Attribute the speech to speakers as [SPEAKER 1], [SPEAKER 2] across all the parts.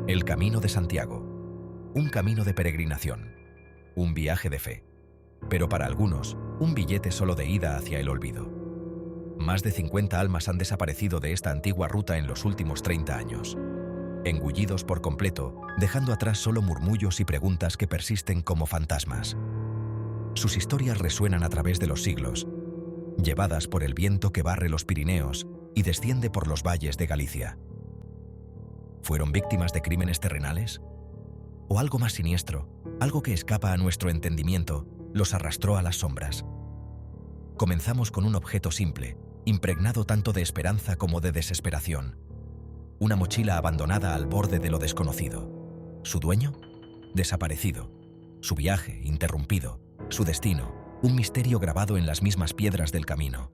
[SPEAKER 1] El Camino de Santiago. Un camino de peregrinación. Un viaje de fe. Pero para algunos, un billete solo de ida hacia el olvido. Más de 50 almas han desaparecido de esta antigua ruta en los últimos 30 años. Engullidos por completo, dejando atrás solo murmullos y preguntas que persisten como fantasmas. Sus historias resuenan a través de los siglos, llevadas por el viento que barre los Pirineos y desciende por los valles de Galicia. ¿Fueron víctimas de crímenes terrenales? ¿O algo más siniestro, algo que escapa a nuestro entendimiento, los arrastró a las sombras? Comenzamos con un objeto simple, impregnado tanto de esperanza como de desesperación. Una mochila abandonada al borde de lo desconocido. ¿Su dueño? Desaparecido. Su viaje interrumpido. Su destino, un misterio grabado en las mismas piedras del camino.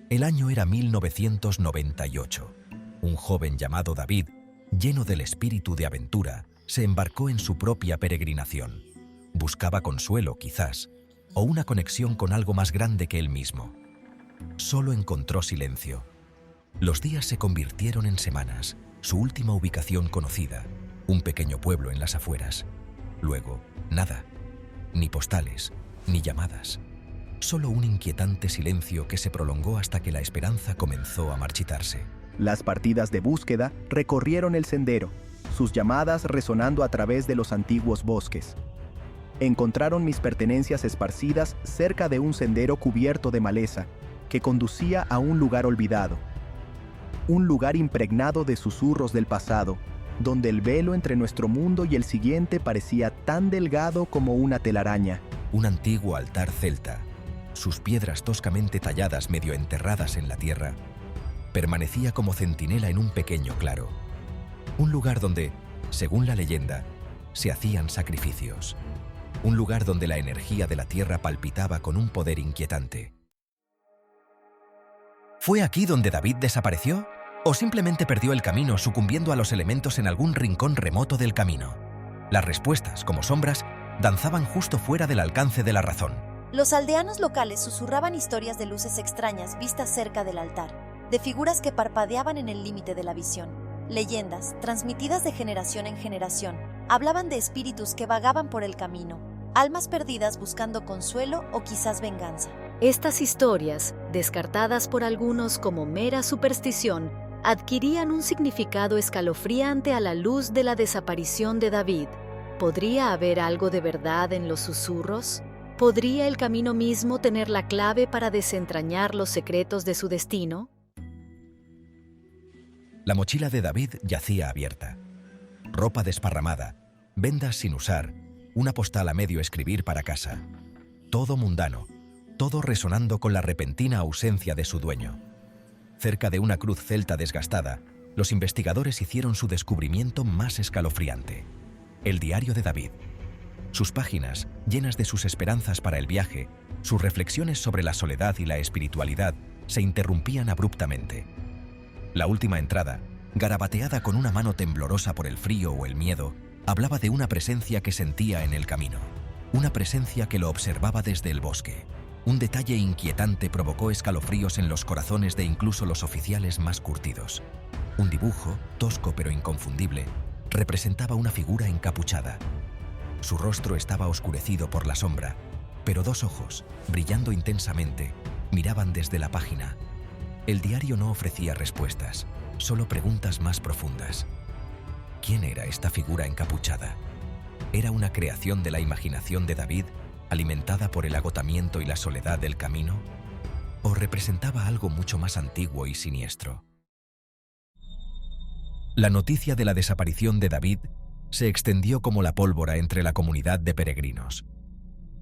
[SPEAKER 1] El año era 1998. Un joven llamado David, lleno del espíritu de aventura, se embarcó en su propia peregrinación. Buscaba consuelo, quizás, o una conexión con algo más grande que él mismo. Solo encontró silencio. Los días se convirtieron en semanas, su última ubicación conocida, un pequeño pueblo en las afueras. Luego, nada. Ni postales, ni llamadas. Solo un inquietante silencio que se prolongó hasta que la esperanza comenzó a marchitarse.
[SPEAKER 2] Las partidas de búsqueda recorrieron el sendero, sus llamadas resonando a través de los antiguos bosques. Encontraron mis pertenencias esparcidas cerca de un sendero cubierto de maleza que conducía a un lugar olvidado. Un lugar impregnado de susurros del pasado, donde el velo entre nuestro mundo y el siguiente parecía tan delgado como una telaraña.
[SPEAKER 1] Un antiguo altar celta, sus piedras toscamente talladas medio enterradas en la tierra, permanecía como centinela en un pequeño claro. Un lugar donde, según la leyenda, se hacían sacrificios. Un lugar donde la energía de la tierra palpitaba con un poder inquietante. ¿Fue aquí donde David desapareció? ¿O simplemente perdió el camino sucumbiendo a los elementos en algún rincón remoto del camino? Las respuestas, como sombras, danzaban justo fuera del alcance de la razón.
[SPEAKER 3] Los aldeanos locales susurraban historias de luces extrañas vistas cerca del altar, de figuras que parpadeaban en el límite de la visión. Leyendas, transmitidas de generación en generación, hablaban de espíritus que vagaban por el camino, almas perdidas buscando consuelo o quizás venganza.
[SPEAKER 4] Estas historias, descartadas por algunos como mera superstición, adquirían un significado escalofriante a la luz de la desaparición de David. ¿Podría haber algo de verdad en los susurros? ¿Podría el camino mismo tener la clave para desentrañar los secretos de su destino?
[SPEAKER 1] La mochila de David yacía abierta. Ropa desparramada, vendas sin usar, una postal a medio escribir para casa. Todo mundano, todo resonando con la repentina ausencia de su dueño. Cerca de una cruz celta desgastada, los investigadores hicieron su descubrimiento más escalofriante: el diario de David. Sus páginas, llenas de sus esperanzas para el viaje, sus reflexiones sobre la soledad y la espiritualidad, se interrumpían abruptamente. La última entrada, garabateada con una mano temblorosa por el frío o el miedo, hablaba de una presencia que sentía en el camino, una presencia que lo observaba desde el bosque. Un detalle inquietante provocó escalofríos en los corazones de incluso los oficiales más curtidos. Un dibujo, tosco pero inconfundible, representaba una figura encapuchada. Su rostro estaba oscurecido por la sombra, pero dos ojos, brillando intensamente, miraban desde la página. El diario no ofrecía respuestas, solo preguntas más profundas. ¿Quién era esta figura encapuchada? ¿Era una creación de la imaginación de David, alimentada por el agotamiento y la soledad del camino? ¿O representaba algo mucho más antiguo y siniestro? La noticia de la desaparición de David se extendió como la pólvora entre la comunidad de peregrinos.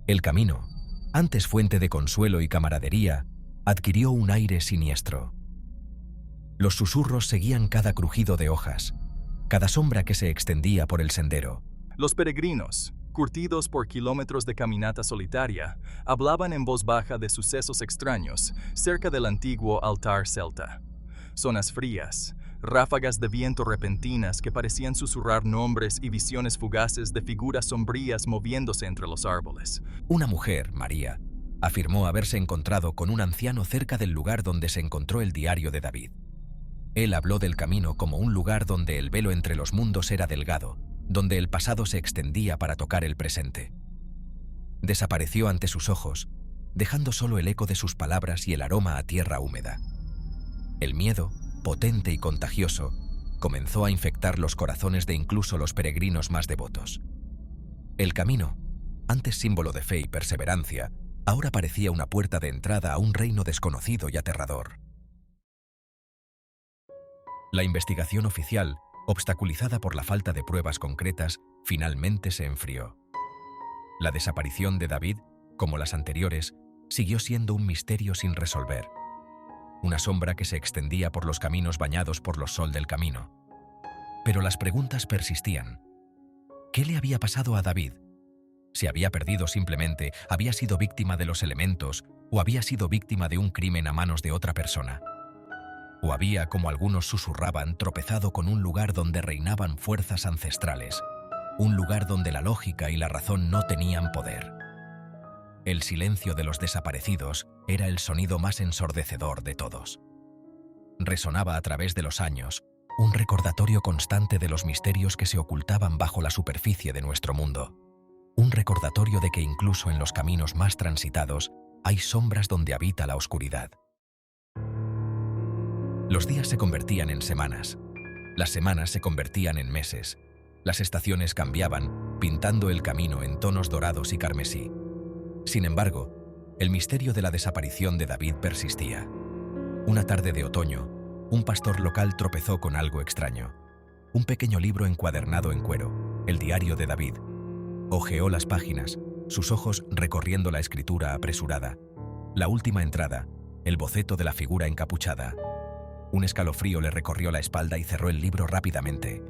[SPEAKER 1] El camino, antes fuente de consuelo y camaradería, adquirió un aire siniestro. Los susurros seguían cada crujido de hojas, cada sombra que se extendía por el sendero.
[SPEAKER 5] Los peregrinos, curtidos por kilómetros de caminata solitaria, hablaban en voz baja de sucesos extraños cerca del antiguo altar celta. Zonas frías, ráfagas de viento repentinas que parecían susurrar nombres y visiones fugaces de figuras sombrías moviéndose entre los árboles.
[SPEAKER 1] Una mujer, María, afirmó haberse encontrado con un anciano cerca del lugar donde se encontró el diario de David. Él habló del camino como un lugar donde el velo entre los mundos era delgado, donde el pasado se extendía para tocar el presente. Desapareció ante sus ojos, dejando solo el eco de sus palabras y el aroma a tierra húmeda. El miedo, potente y contagioso, comenzó a infectar los corazones de incluso los peregrinos más devotos. El camino, antes símbolo de fe y perseverancia, ahora parecía una puerta de entrada a un reino desconocido y aterrador. La investigación oficial, obstaculizada por la falta de pruebas concretas, finalmente se enfrió. La desaparición de David, como las anteriores, siguió siendo un misterio sin resolver. Una sombra que se extendía por los caminos bañados por los sol del camino. Pero las preguntas persistían. ¿Qué le había pasado a David? ¿Se había perdido simplemente, había sido víctima de los elementos o había sido víctima de un crimen a manos de otra persona? ¿O había, como algunos susurraban, tropezado con un lugar donde reinaban fuerzas ancestrales? Un lugar donde la lógica y la razón no tenían poder. El silencio de los desaparecidos era el sonido más ensordecedor de todos. Resonaba a través de los años, un recordatorio constante de los misterios que se ocultaban bajo la superficie de nuestro mundo. Un recordatorio de que incluso en los caminos más transitados hay sombras donde habita la oscuridad. Los días se convertían en semanas. Las semanas se convertían en meses. Las estaciones cambiaban, pintando el camino en tonos dorados y carmesí. Sin embargo, el misterio de la desaparición de David persistía. Una tarde de otoño, un pastor local tropezó con algo extraño. Un pequeño libro encuadernado en cuero, el diario de David. Hojeó las páginas, sus ojos recorriendo la escritura apresurada. La última entrada, el boceto de la figura encapuchada. Un escalofrío le recorrió la espalda y cerró el libro rápidamente.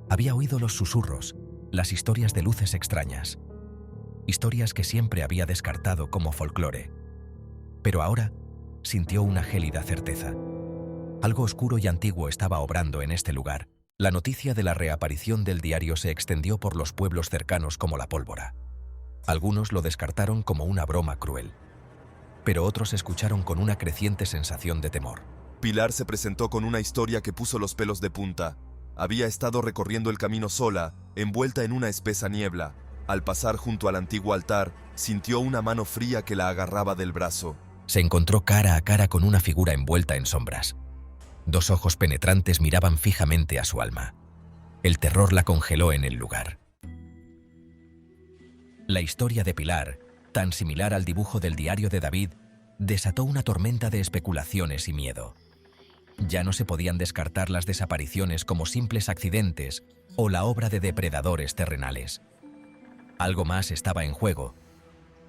[SPEAKER 1] Había oído los susurros, las historias de luces extrañas. Historias que siempre había descartado como folclore. Pero ahora sintió una gélida certeza. Algo oscuro y antiguo estaba obrando en este lugar. La noticia de la reaparición del diario se extendió por los pueblos cercanos como la pólvora. Algunos lo descartaron como una broma cruel, pero otros escucharon con una creciente sensación de temor.
[SPEAKER 6] Pilar se presentó con una historia que puso los pelos de punta. Había estado recorriendo el camino sola, envuelta en una espesa niebla. Al pasar junto al antiguo altar, sintió una mano fría que la agarraba del brazo.
[SPEAKER 1] Se encontró cara a cara con una figura envuelta en sombras. Dos ojos penetrantes miraban fijamente a su alma. El terror la congeló en el lugar. La historia de Pilar, tan similar al dibujo del diario de David, desató una tormenta de especulaciones y miedo. Ya no se podían descartar las desapariciones como simples accidentes o la obra de depredadores terrenales. Algo más estaba en juego,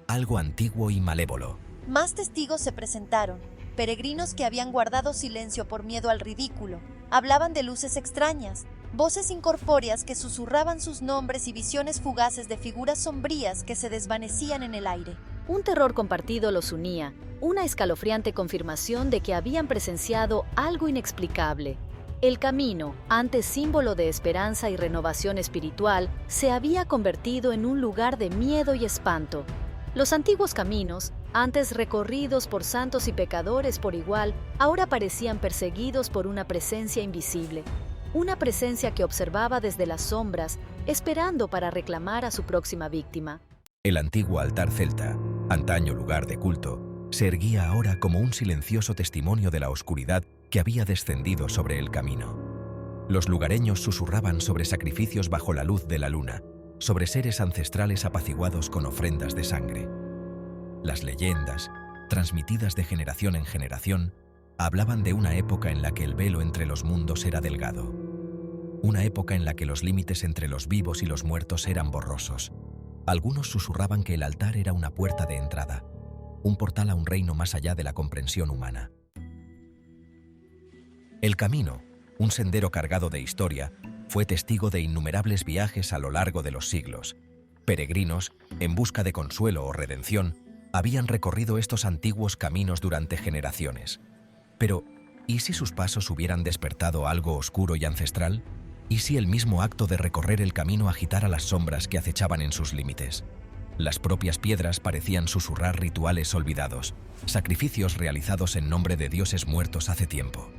[SPEAKER 1] algo antiguo y malévolo.
[SPEAKER 3] Más testigos se presentaron, peregrinos que habían guardado silencio por miedo al ridículo. Hablaban de luces extrañas, voces incorpóreas que susurraban sus nombres y visiones fugaces de figuras sombrías que se desvanecían en el aire.
[SPEAKER 4] Un terror compartido los unía, una escalofriante confirmación de que habían presenciado algo inexplicable. El camino, antes símbolo de esperanza y renovación espiritual, se había convertido en un lugar de miedo y espanto. Los antiguos caminos, antes recorridos por santos y pecadores por igual, ahora parecían perseguidos por una presencia invisible. Una presencia que observaba desde las sombras, esperando para reclamar a su próxima víctima.
[SPEAKER 1] El antiguo altar celta, antaño lugar de culto, se erguía ahora como un silencioso testimonio de la oscuridad que había descendido sobre el camino. Los lugareños susurraban sobre sacrificios bajo la luz de la luna, sobre seres ancestrales apaciguados con ofrendas de sangre. Las leyendas, transmitidas de generación en generación, hablaban de una época en la que el velo entre los mundos era delgado. Una época en la que los límites entre los vivos y los muertos eran borrosos. Algunos susurraban que el altar era una puerta de entrada, un portal a un reino más allá de la comprensión humana. El camino, un sendero cargado de historia, fue testigo de innumerables viajes a lo largo de los siglos. Peregrinos, en busca de consuelo o redención, habían recorrido estos antiguos caminos durante generaciones. Pero, ¿y si sus pasos hubieran despertado algo oscuro y ancestral? ¿Y si el mismo acto de recorrer el camino agitara las sombras que acechaban en sus límites? Las propias piedras parecían susurrar rituales olvidados, sacrificios realizados en nombre de dioses muertos hace tiempo.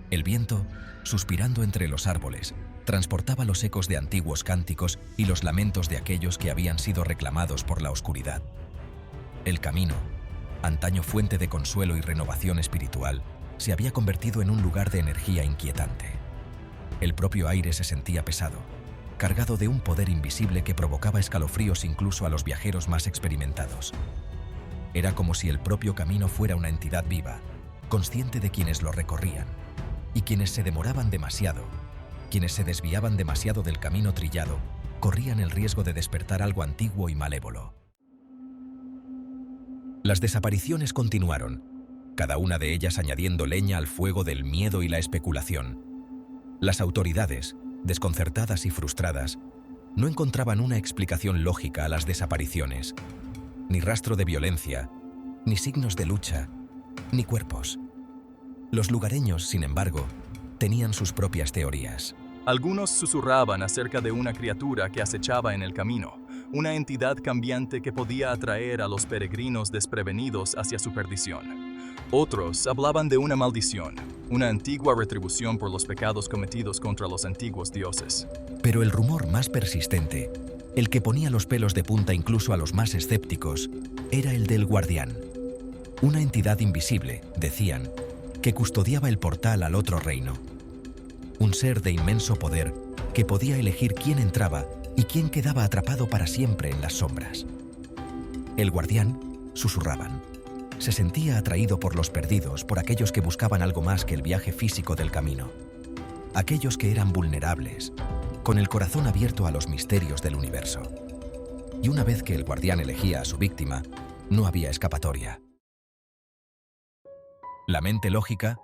[SPEAKER 1] El viento, suspirando entre los árboles, transportaba los ecos de antiguos cánticos y los lamentos de aquellos que habían sido reclamados por la oscuridad. El camino, antaño fuente de consuelo y renovación espiritual, se había convertido en un lugar de energía inquietante. El propio aire se sentía pesado, cargado de un poder invisible que provocaba escalofríos incluso a los viajeros más experimentados. Era como si el propio camino fuera una entidad viva, consciente de quienes lo recorrían, y quienes se demoraban demasiado, quienes se desviaban demasiado del camino trillado, corrían el riesgo de despertar algo antiguo y malévolo. Las desapariciones continuaron, cada una de ellas añadiendo leña al fuego del miedo y la especulación. Las autoridades, desconcertadas y frustradas, no encontraban una explicación lógica a las desapariciones, ni rastro de violencia, ni signos de lucha, ni cuerpos. Los lugareños, sin embargo, tenían sus propias teorías.
[SPEAKER 5] Algunos susurraban acerca de una criatura que acechaba en el camino, una entidad cambiante que podía atraer a los peregrinos desprevenidos hacia su perdición. Otros hablaban de una maldición, una antigua retribución por los pecados cometidos contra los antiguos dioses.
[SPEAKER 1] Pero el rumor más persistente, el que ponía los pelos de punta incluso a los más escépticos, era el del guardián. Una entidad invisible, decían, que custodiaba el portal al otro reino. Un ser de inmenso poder que podía elegir quién entraba y quién quedaba atrapado para siempre en las sombras. El guardián, susurraban, se sentía atraído por los perdidos, por aquellos que buscaban algo más que el viaje físico del camino. Aquellos que eran vulnerables, con el corazón abierto a los misterios del universo. Y una vez que el guardián elegía a su víctima, no había escapatoria. La mente lógica,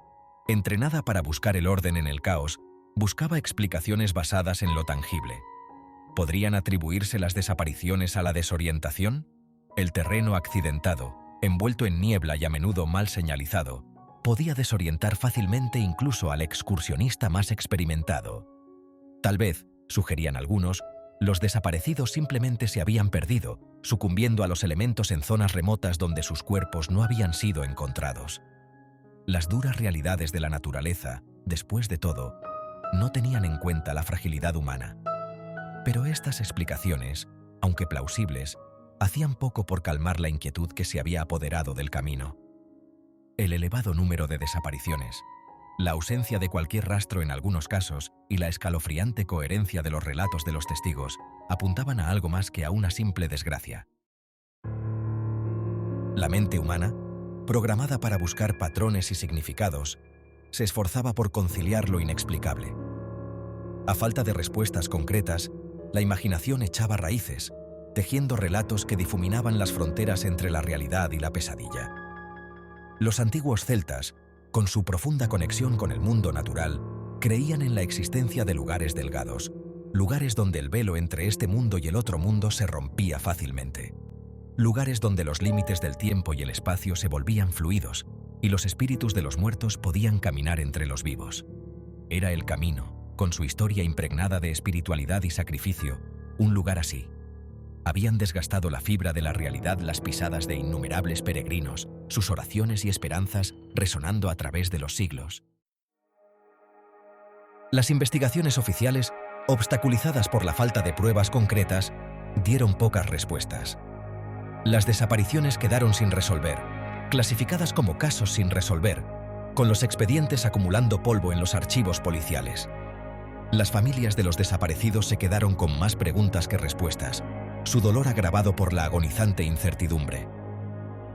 [SPEAKER 1] entrenada para buscar el orden en el caos, buscaba explicaciones basadas en lo tangible. ¿Podrían atribuirse las desapariciones a la desorientación? El terreno accidentado, envuelto en niebla y a menudo mal señalizado, podía desorientar fácilmente incluso al excursionista más experimentado. Tal vez, sugerían algunos, los desaparecidos simplemente se habían perdido, sucumbiendo a los elementos en zonas remotas donde sus cuerpos no habían sido encontrados. Las duras realidades de la naturaleza, después de todo, no tenían en cuenta la fragilidad humana. Pero estas explicaciones, aunque plausibles, hacían poco por calmar la inquietud que se había apoderado del camino. El elevado número de desapariciones, la ausencia de cualquier rastro en algunos casos y la escalofriante coherencia de los relatos de los testigos apuntaban a algo más que a una simple desgracia. La mente humana, programada para buscar patrones y significados, se esforzaba por conciliar lo inexplicable. A falta de respuestas concretas, la imaginación echaba raíces, tejiendo relatos que difuminaban las fronteras entre la realidad y la pesadilla. Los antiguos celtas, con su profunda conexión con el mundo natural, creían en la existencia de lugares delgados, lugares donde el velo entre este mundo y el otro mundo se rompía fácilmente. Lugares donde los límites del tiempo y el espacio se volvían fluidos y los espíritus de los muertos podían caminar entre los vivos. Era el camino, con su historia impregnada de espiritualidad y sacrificio, un lugar así. Habían desgastado la fibra de la realidad las pisadas de innumerables peregrinos, sus oraciones y esperanzas resonando a través de los siglos. Las investigaciones oficiales, obstaculizadas por la falta de pruebas concretas, dieron pocas respuestas. Las desapariciones quedaron sin resolver, clasificadas como casos sin resolver, con los expedientes acumulando polvo en los archivos policiales. Las familias de los desaparecidos se quedaron con más preguntas que respuestas, su dolor agravado por la agonizante incertidumbre.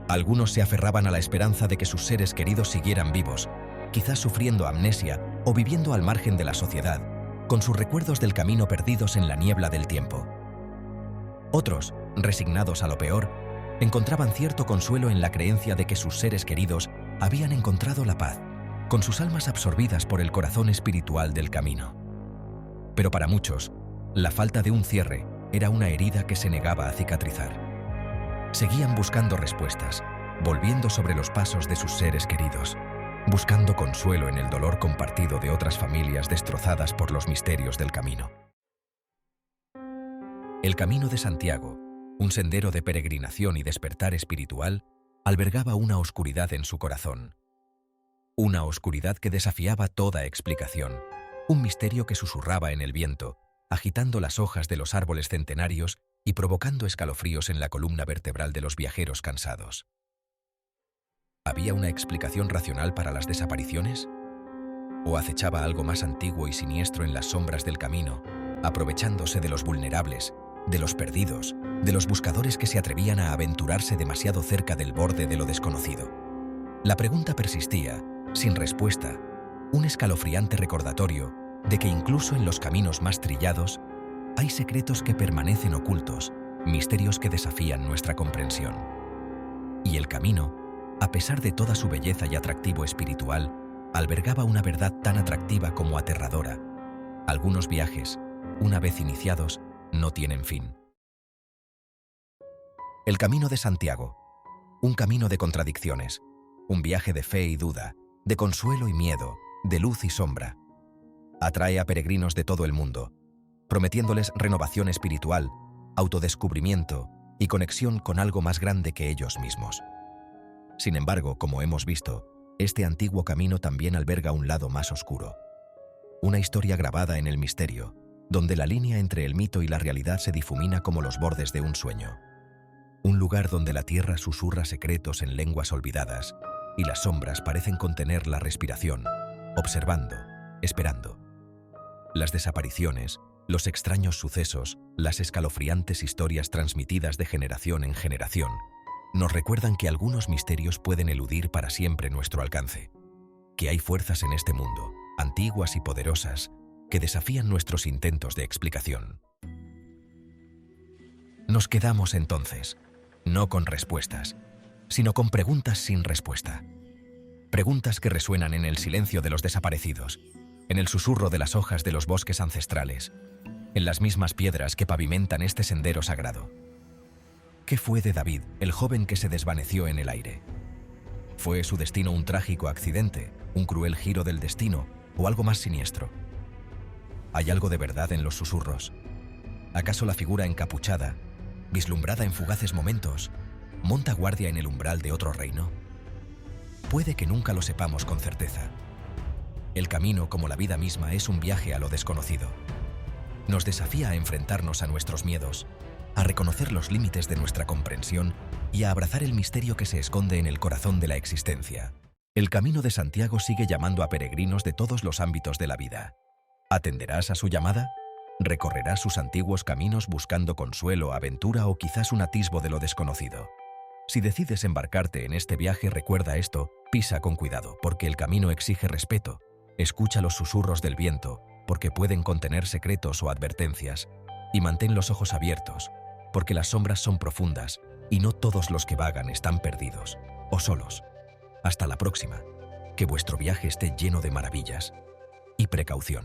[SPEAKER 1] Algunos se aferraban a la esperanza de que sus seres queridos siguieran vivos, quizás sufriendo amnesia o viviendo al margen de la sociedad, con sus recuerdos del camino perdidos en la niebla del tiempo. Otros, resignados a lo peor, encontraban cierto consuelo en la creencia de que sus seres queridos habían encontrado la paz, con sus almas absorbidas por el corazón espiritual del camino. Pero para muchos, la falta de un cierre era una herida que se negaba a cicatrizar. Seguían buscando respuestas, volviendo sobre los pasos de sus seres queridos, buscando consuelo en el dolor compartido de otras familias destrozadas por los misterios del camino. El Camino de Santiago, un sendero de peregrinación y despertar espiritual, albergaba una oscuridad en su corazón. Una oscuridad que desafiaba toda explicación, un misterio que susurraba en el viento, agitando las hojas de los árboles centenarios y provocando escalofríos en la columna vertebral de los viajeros cansados. ¿Había una explicación racional para las desapariciones? ¿O acechaba algo más antiguo y siniestro en las sombras del camino, aprovechándose de los vulnerables, de los perdidos, de los buscadores que se atrevían a aventurarse demasiado cerca del borde de lo desconocido? La pregunta persistía, sin respuesta, un escalofriante recordatorio de que incluso en los caminos más trillados hay secretos que permanecen ocultos, misterios que desafían nuestra comprensión. Y el camino, a pesar de toda su belleza y atractivo espiritual, albergaba una verdad tan atractiva como aterradora. Algunos viajes, una vez iniciados, no tienen fin. El Camino de Santiago. Un camino de contradicciones. Un viaje de fe y duda, de consuelo y miedo, de luz y sombra. Atrae a peregrinos de todo el mundo, prometiéndoles renovación espiritual, autodescubrimiento y conexión con algo más grande que ellos mismos. Sin embargo, como hemos visto, este antiguo camino también alberga un lado más oscuro. Una historia grabada en el misterio, donde la línea entre el mito y la realidad se difumina como los bordes de un sueño. Un lugar donde la tierra susurra secretos en lenguas olvidadas y las sombras parecen contener la respiración, observando, esperando. Las desapariciones, los extraños sucesos, las escalofriantes historias transmitidas de generación en generación, nos recuerdan que algunos misterios pueden eludir para siempre nuestro alcance, que hay fuerzas en este mundo, antiguas y poderosas, que desafían nuestros intentos de explicación. Nos quedamos entonces, no con respuestas, sino con preguntas sin respuesta. Preguntas que resuenan en el silencio de los desaparecidos, en el susurro de las hojas de los bosques ancestrales, en las mismas piedras que pavimentan este sendero sagrado. ¿Qué fue de David, el joven que se desvaneció en el aire? ¿Fue su destino un trágico accidente, un cruel giro del destino o algo más siniestro? ¿Hay algo de verdad en los susurros? ¿Acaso la figura encapuchada, vislumbrada en fugaces momentos, monta guardia en el umbral de otro reino? Puede que nunca lo sepamos con certeza. El camino, como la vida misma, es un viaje a lo desconocido. Nos desafía a enfrentarnos a nuestros miedos, a reconocer los límites de nuestra comprensión y a abrazar el misterio que se esconde en el corazón de la existencia. El Camino de Santiago sigue llamando a peregrinos de todos los ámbitos de la vida. ¿Atenderás a su llamada? ¿Recorrerás sus antiguos caminos buscando consuelo, aventura o quizás un atisbo de lo desconocido? Si decides embarcarte en este viaje, recuerda esto: pisa con cuidado, porque el camino exige respeto. Escucha los susurros del viento, porque pueden contener secretos o advertencias. Y mantén los ojos abiertos, porque las sombras son profundas y no todos los que vagan están perdidos o solos. Hasta la próxima. Que vuestro viaje esté lleno de maravillas y precaución.